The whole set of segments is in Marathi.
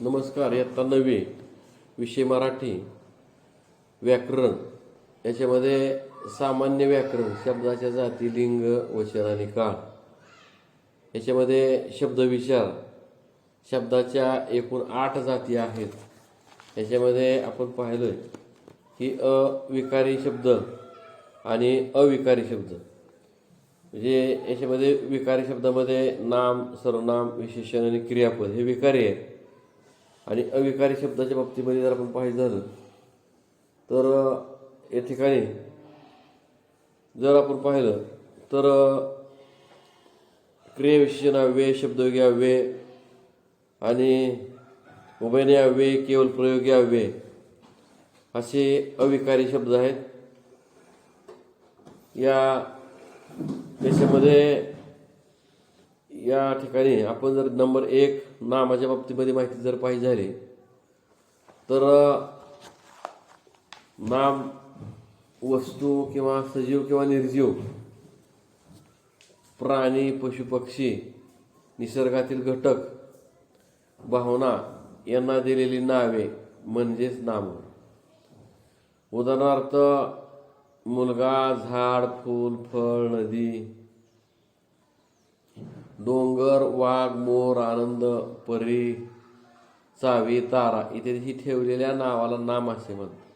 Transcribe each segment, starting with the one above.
नमस्कार. इयत्ता 9वी विषय मराठी व्याकरण. याच्यामध्ये सामान्य व्याकरण, शब्दाच्या जाती, लिंग, वचन आणि काळ. याच्यामध्ये शब्दविचार, शब्दाच्या एकूण 8 जाती आहेत. याच्यामध्ये आपण पाहिलं की अविकारी शब्द आणि अविकारी शब्द. म्हणजे याच्यामध्ये विकारी शब्दामध्ये नाम, सर्वनाम, विशेषण आणि क्रियापद हे विकारी आहे. आणि अविकारी शब्दाच्या बाबतीमध्ये जर आपण पाहिलं झालं तर या ठिकाणी जर आपण पाहिलं तर क्रियाविशेषण अव्यय, शब्दयोगी अव्यय आणि उभयनिय अव्यय, केवळ प्रयोगी अव्यय असे अविकारी शब्द आहेत. याच्यामध्ये या ठिकाणी आपण जर नंबर 1 नामाच्या बाबतीमध्ये माहिती जर पाहिजे झाली तर नाम वस्तू किंवा सजीव किंवा निर्जीव, प्राणी, पशु, पक्षी, निसर्गातील घटक, भावना यांना दिलेली नावे म्हणजेच नाम. उदाहरणार्थ मुलगा, झाड, फूल, फळ, नदी, डोंगर, वाघ, मोर, आनंद, परी, चावी, तारा इत्यादी ठेवलेल्या नावाला नाम असे म्हणतात.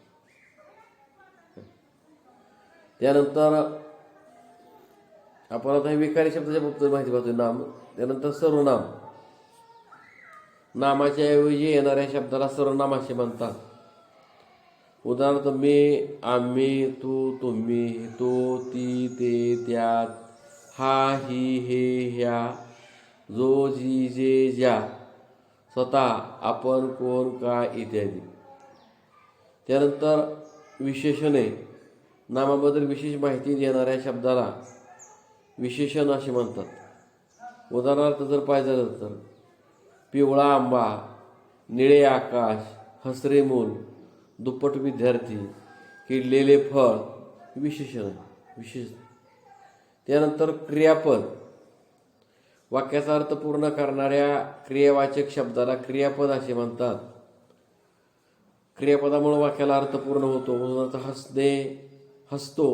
त्यानंतर आपण आता विकारी शब्दाच्या बाबतीत माहिती पाहतोय नाम. त्यानंतर सर्वनाम. नामाच्या ऐवजी येणाऱ्या शब्दाला सर्वनाम असे म्हणतात. उदाहरणार्थ मी, आम्ही, तू, तुम्ही, तो, ती, ते, त्यात, हा, ही, हे, ह्या, जो, जी, जे, ज्या, स्वतः, आपण, कोण, काय इत्यादी. त्यानंतर विशेषणे. नामाबद्दल विशेष माहिती देणाऱ्या शब्दाला विशेषण असे म्हणतात. उदाहरणार्थ जर पाहिजे झालं तर पिवळा आंबा, निळे आकाश, हसरे मूल, दुप्पट विद्यार्थी, किडलेले फळ विशेषण विशेष. त्यानंतर क्रियापद. वाक्याचा अर्थ पूर्ण करणाऱ्या क्रियावाचक शब्दाला क्रियापद असे म्हणतात. क्रियापदामुळे वाक्याला अर्थ पूर्ण होतो. उदाहरणार्थ हसणे, हसतो,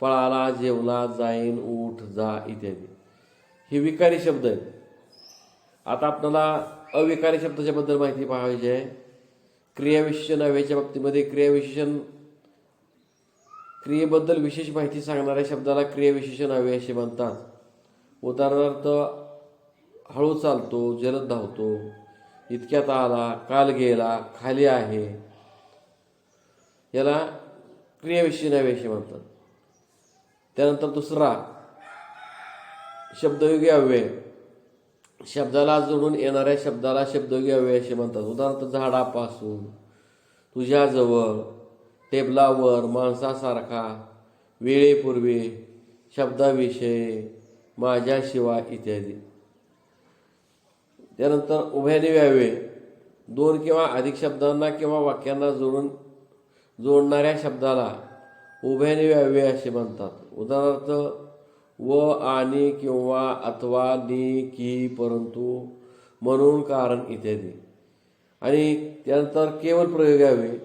पळाला, जेवला, जाईन, उठ, जा इत्यादी. हे विकारी शब्द आहेत. आता आपल्याला अविकारी शब्दाच्या बद्दल माहिती पाहायची आहे. क्रियाविशेषण अव्ययाच्या बाबतीमध्ये क्रियाविशेषण, क्रियेबद्दल विशेष माहिती सांगणाऱ्या शब्दाला क्रियाविशेषण अव्यय असे म्हणतात. उदाहरणार्थ हळू चालतो, जलद धावतो, इतक्यात आला, काल गेला, खाली आहे, याला क्रियाविशेषण अव्यय असे म्हणतात. त्यानंतर दुसरा शब्दयोगी अव्यय. शब्दाला जोडून येणाऱ्या शब्दाला शब्दयोगी अव्यय असे म्हणतात. उदाहरणार्थ झाडापासून, तुझ्याजवळ, टेबलावर, माणसासारखा, वेळेपूर्वी, शब्दाविषयी, माझ्याशिवाय इत्यादी. त्यानंतर उभयनिय अव्यय. 2 किंवा अधिक शब्दांना किंवा वाक्यांना जोडणाऱ्या शब्दाला उभयनिय अव्यय असे म्हणतात. उदाहरणार्थ व, आणि, किंवा, अथवा, नि, की, परंतु, म्हणून, कारण इत्यादी. आणि त्यानंतर केवळ प्रयोगी अव्यय.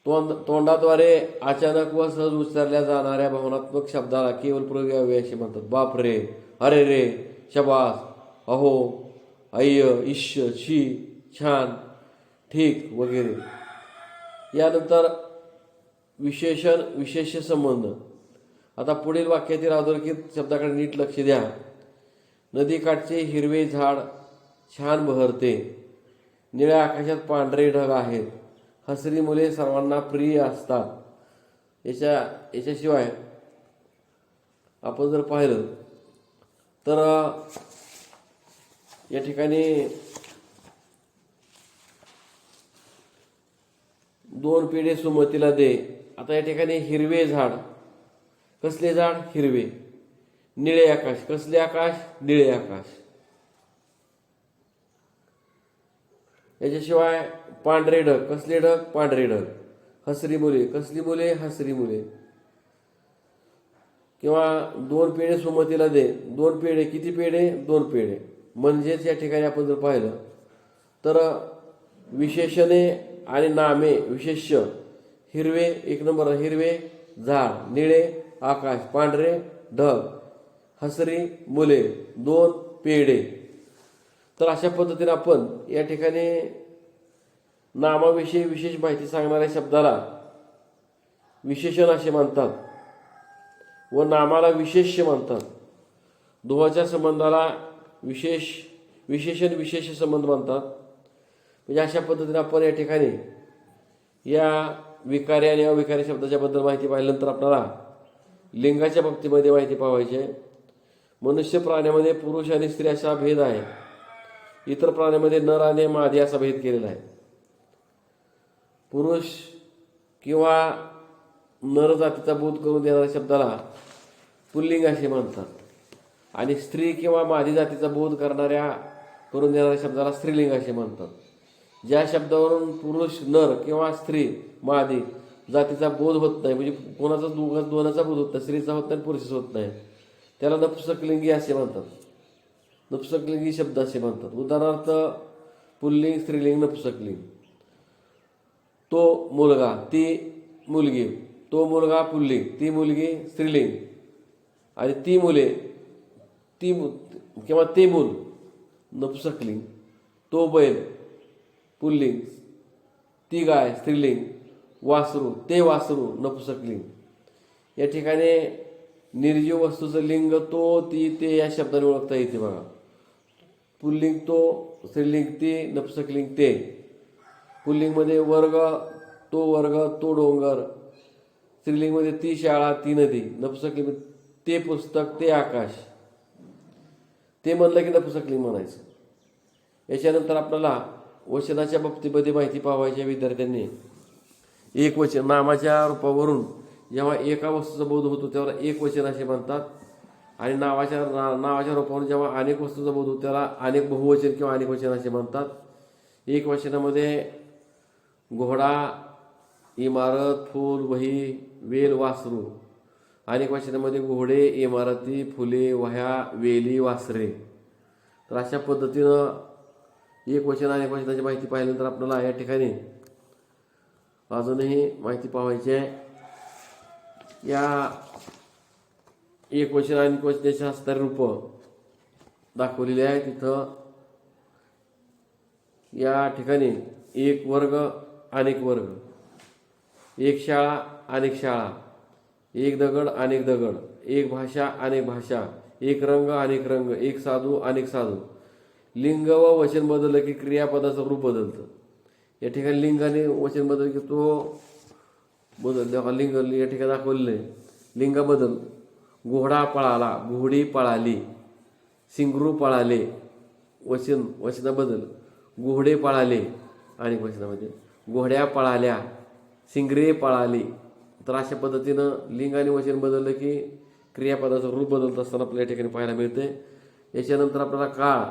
तोंडाद्वारे अचानक व सहज उच्चारल्या जाणाऱ्या भावनात्मक शब्दाला केवळ प्रयोगी अव्यय असे म्हणतात. बाप रे, अरे रे, शबास, अहो, अय्य, इश्श, शी, छान, ठीक वगैरे. यानंतर विशेषण, विशेष संबंध. आता पुढील वाक्यातील अधोरेखित शब्दाकडे नीट लक्ष द्या. नदीकाठचे हिरवे झाड छान बहरते, निळ्या आकाशात पांढरे ढग आहेत, हसरी मुले सर्वांना प्रिय असतात. याच्याशिवाय आपण जर पाहिलं तर या ठिकाणी 2 पेढे सुमतीला दे. आता या ठिकाणी हिरवे झाड, कसले झाड? हिरवे. निळे आकाश, कसले आकाश? निळे आकाश. याच्याशिवाय पांढरे ढग, कसले ढग? पांढरे ढग. हसरी मुले, कसली मुले? हसरी मुले. किंवा 2 पेढे सुमतीला दे. 2 पेढे, किती पेढे? 2 पेढे. म्हणजेच या ठिकाणी आपण जर पाहिलं तर विशेषणे आणि नामे विशेष्य हिरवे 1 नंबर हिरवे झाड, निळे आकाश, पांढरे ढग, हसरी मुले, 2 पेढे. तर अशा पद्धतीने आपण या ठिकाणी नामाविषयी विशेष माहिती सांगणाऱ्या शब्दाला विशेषण असे म्हणतात व नामाला विशेष्य म्हणतात. दोहाच्या संबंधाला विशेषण विशेष संबंध म्हणतात. म्हणजे अशा पद्धतीने आपण या ठिकाणी या विकारी आणि अविकारी शब्दाच्या बद्दल माहिती पाहिल्यानंतर आपल्याला लिंगाच्या बाबतीमध्ये माहिती पाहायची आहे. मनुष्य प्राण्यामध्ये पुरुष आणि स्त्री असा भेद आहे. इतर प्राण्यामध्ये नर आणि मादी असा भेद केलेला आहे. पुरुष किंवा नर जातीचा बोध करून देणाऱ्या शब्दाला पुल्लिंग असे म्हणतात आणि स्त्री किंवा मादी जातीचा बोध करून देणाऱ्या शब्दाला स्त्रीलिंग असे म्हणतात. ज्या शब्दावरून पुरुष नर किंवा स्त्री मादी जातीचा बोध होत नाही, म्हणजे कोणाचा दोनाचा बोध होत नाही, स्त्रीचा होत नाही पुरुषाचा होत नाही, त्याला नपुंसकलिंगी असे म्हणतात. नपुंसकलिंगी शब्द असे म्हणतात. उदाहरणार्थ पुल्लिंग, स्त्रीलिंग, नपुंसकलिंग. तो मुलगा, ती मुलगी. तो मुलगा पुल्लिंग, ती मुलगी स्त्रीलिंग. आणि ती मुले, किंवा ते मूल नपुंसकलिंग. तो बैल पुल्लिंग, ती गाय स्त्रीलिंग. वासरू, ते वासरू नपुंसकलिंग. या ठिकाणी निर्जीव वस्तूचं लिंग तो, ती, ते या शब्दाने ओळखता येते बघा. पुल्लिंग तो, स्त्रीलिंग ती, नपुंसकलिंग ते. पुल्लिंगमध्ये वर्ग, तो वर्ग, तो डोंगर. स्त्रीलिंगमध्ये ती शाळा, ती नदी. नपुंसकलिंग ते पुस्तक, ते आकाश. ते म्हणलं की नपुंसकलिंग म्हणायचं. याच्यानंतर आपल्याला वचनाच्या बाबतीमध्ये माहिती पाहायच्या विद्यार्थ्यांनी. एक वचन नामाच्या रूपावरून जेव्हा एका वस्तूचा बोध होतो त्याला एक वचन असे म्हणतात. आणि नावाच्या रूपावरून जेव्हा अनेक वस्तूचा बोध होतो त्याला अनेक बहुवचन किंवा अनेक वचन असे म्हणतात. एक वचनामध्ये घोडा, इमारत, फूल, वही, वेल, वासरू. अनेक वचनामध्ये घोडे, इमारती, फुले, वह्या, वेली, वासरे. तर अशा पद्धतीनं एक वचन अनेक वचनाची माहिती पाहिल्यानंतर आपल्याला या ठिकाणी अजूनही माहिती पाहायची आहे. या एक वचन अनेक वचनाची हस्ताक्षर रूप दाखवलेली आहे. तिथं या ठिकाणी एक वर्ग, अनेक वर्ग. एक शाळा, अनेक शाळा. एक दगड, अनेक दगड. एक भाषा, अनेक भाषा. एक रंग, अनेक रंग. एक साधू, अनेक साधू. लिंग व वचन बदललं की क्रियापदाचं रूप बदलतं. या ठिकाणी लिंगाने वचन बदल की तो बदल लिंग या ठिकाणी दाखवलेलं आहे. लिंग बदल. घोडा पळाला, घोडी पळाली. शिंगरू पळाले. वचना बदल. घोडे पळाले अनेक वचनामध्ये. घोड्या पळाल्या, शिंगरे पळाली. तर अशा पद्धतीनं लिंग आणि वचन बदललं की क्रियापदाचं रूप बदलत असताना आपल्या या ठिकाणी पाहायला मिळते. याच्यानंतर आपल्याला काळ.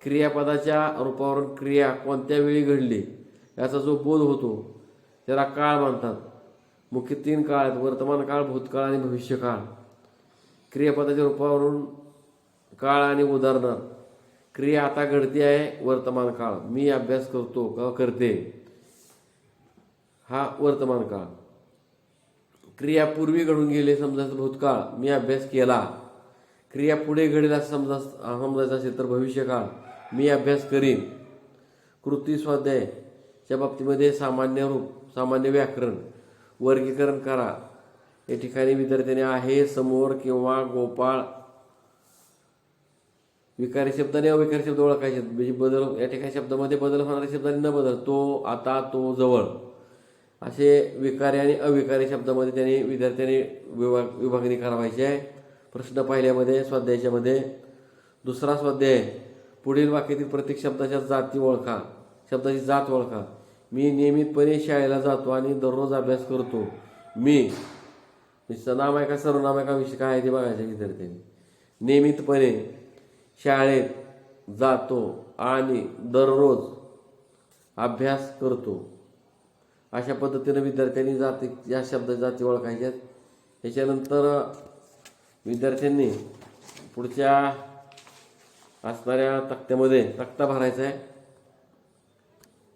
क्रियापदाच्या रूपावरून क्रिया कोणत्या वेळी घडली याचा जो बोध होतो त्याला काळ म्हणतात. मुख्य 3 काळ आहेत: वर्तमान काळ, भूतकाळ आणि भविष्यकाळ. क्रियापदाच्या रूपावरून काळ आणि उदाहरणं. क्रिया आता घडते आहे, वर्तमान काळ. मी अभ्यास करतो किंवा करते, हा वर्तमान काळ. क्रिया पूर्वी घडून गेले समजायचं भूतकाळ, मी अभ्यास केला. क्रिया पुढे घडेल असं समजायचं असेल तर भविष्यकाळ, मी अभ्यास करीन. कृती स्वाध्यायच्या बाबतीमध्ये सामान्य रूप, सामान्य व्याकरण, वर्गीकरण करा. या ठिकाणी विद्यार्थ्यांनी आहे, समोर किंवा गोपाळ. विकारी शब्दाने अविकारी शब्द ओळखायचे. म्हणजे बदल या ठिकाणी शब्दामध्ये बदल होणाऱ्या शब्दांनी न बदल. तो, आता, तो, जवळ असे विकारी आणि अविकारी शब्दामध्ये त्यांनी विद्यार्थ्यांनी विभागणी करावायची आहे. प्रश्न पहिल्यामध्ये स्वाध्यायाच्या मध्ये. दुसरा स्वाध्याय, पुढील वाक्यातील प्रत्येक शब्दाच्या जाती ओळखा. शब्दाची जात ओळखा. मी नियमितपणे शाळेला जातो आणि दररोज अभ्यास करतो. मी नाम आहे का सर्वनाम आहे का विषय काय आहे ते बघायचं विद्यार्थ्यांनी. नियमितपणे शाळेत जातो आणि दररोज अभ्यास करतो. अशा पद्धतीने विद्यार्थ्यांनी जाती या शब्दाची जाती ओळखायच्या. त्याच्यानंतर विद्यार्थ्यांनी पुढच्या असणाऱ्या तक्त्यामध्ये तक्ता भरायचा आहे.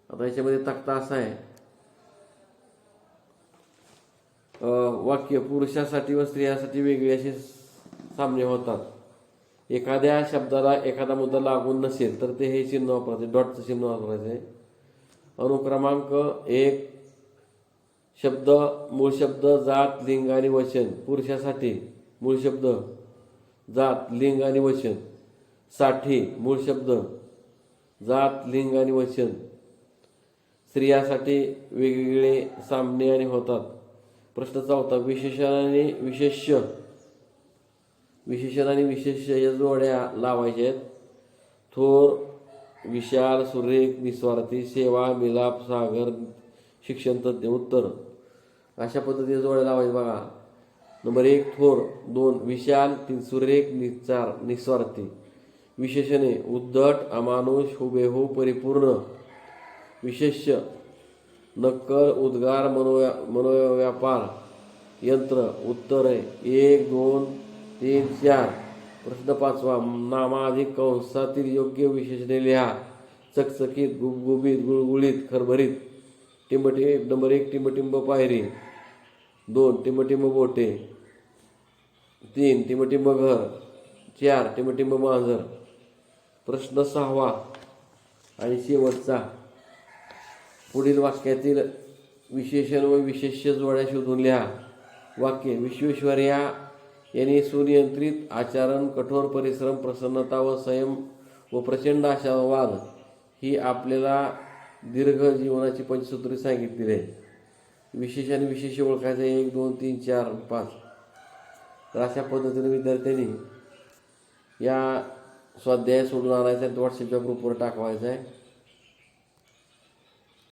आता याच्यामध्ये तक्ता असा आहे, वाक्य पुरुषासाठी व स्त्रियांसाठी वेगळे असे सामने होतात. एखाद्या शब्दाला एखादा मुद्दा लागून नसेल तर ते हे चिन्ह वापरायचे, डॉटचं चिन्ह वापरायचं आहे. अनुक्रमांक 1 शब्द, मूळ शब्द, जात, लिंग आणि वचन. पुरुषासाठी मूळ शब्द, जात, लिंग आणि वचन. साठी मूळ शब्द, जात, लिंग आणि वचन. स्त्रियासाठी वेगवेगळे सामने आणि होतात. प्रश्न 4 विशेषण आणि विशेष्य या जोड्या लावायच्या आहेत. थोर, विशाल, सुरेख, निस्वार्थी, सेवा, मिलाप, सागर, शिक्षण तज्ञ. उत्तर अशा पद्धतीने जोड्या लावायच्या बघा. नंबर 1 थोर, 2 विशाल, 3 सुरेख, 4 निस्वार्थी. विशेषणे उद्धट, अमानुष, हुबेहूब, परिपूर्ण. विशेष्य नक्कल, उद्गार, मनोव्यापार, यंत्र. उत्तरे 1, 2, 3, 4. प्रश्न 5 नामाधिक कंसातील योग्य विशेषणे लिहा. चकचकीत, गुबगुबीत, गुळगुळीत, खरभरीत. नंबर 1 टिंबटिंब पायरी, 2 टिंबटिंब बोटे, 3 टिंबटिंब घर, 4 टिंबटिंब मांजर. प्रश्न 6 आणि शेवटचा, पुढील वाक्यातील विशेषण व विशेष्य जोड्या शोधून लिहा. वाक्य विश्वेश्वरय्या यांनी सुनियंत्रित आचरण, कठोर परिश्रम, प्रसन्नता व संयम व प्रचंड आशावाद ही आपल्याला दीर्घ जीवनाची पंचसूत्री सांगितलेली आहे. विशेष आणि विशेष ओळखायचं 1, 2, 3, 4, 5. तर अशा पद्धतीने विद्यार्थ्यांनी या स्वाध्याय सोडून आणायचा आणि व्हॉट्सअपच्या ग्रुपवर टाकवायचा आहे.